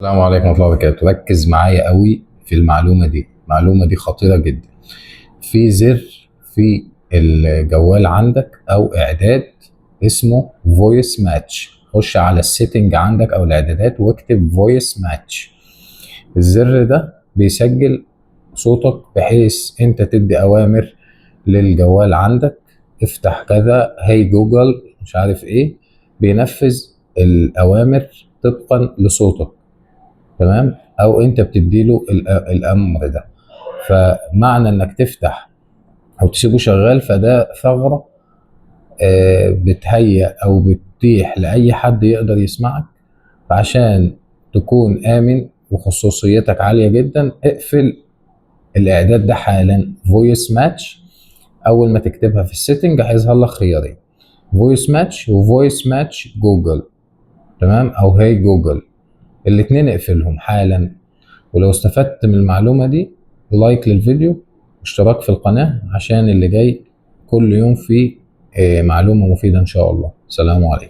السلام عليكم ورحمة الله وبركاته. ركز معايا قوي في المعلومة دي خطيرة جدا. في زر في الجوال عندك أو إعداد اسمه فويس ماتش. خش على السيتنج عندك أو الإعدادات واكتب فويس ماتش. الزر ده بيسجل صوتك بحيث أنت تدي أوامر للجوال عندك، افتح كذا، هي جوجل، مش عارف إيه، بينفذ الأوامر طبقا لصوتك. تمام، او انت بتديله الامر ده. فمعنى انك تفتح او تسيبه شغال فده ثغرة بتهيأ او بتتيح لاي حد يقدر يسمعك. فعشان تكون امن وخصوصيتك عالية جدا اقفل الاعداد ده حالا، فويس ماتش. اول ما تكتبها في السيتنج هيظهر لك خيارين، فويس ماتش وفويس ماتش جوجل. تمام، او هي جوجل، الاتنين اقفلهم حالا. ولو استفدت من المعلومة دي لايك للفيديو واشتراك في القناة عشان اللي جاي كل يوم فيه معلومة مفيدة إن شاء الله. سلام عليكم.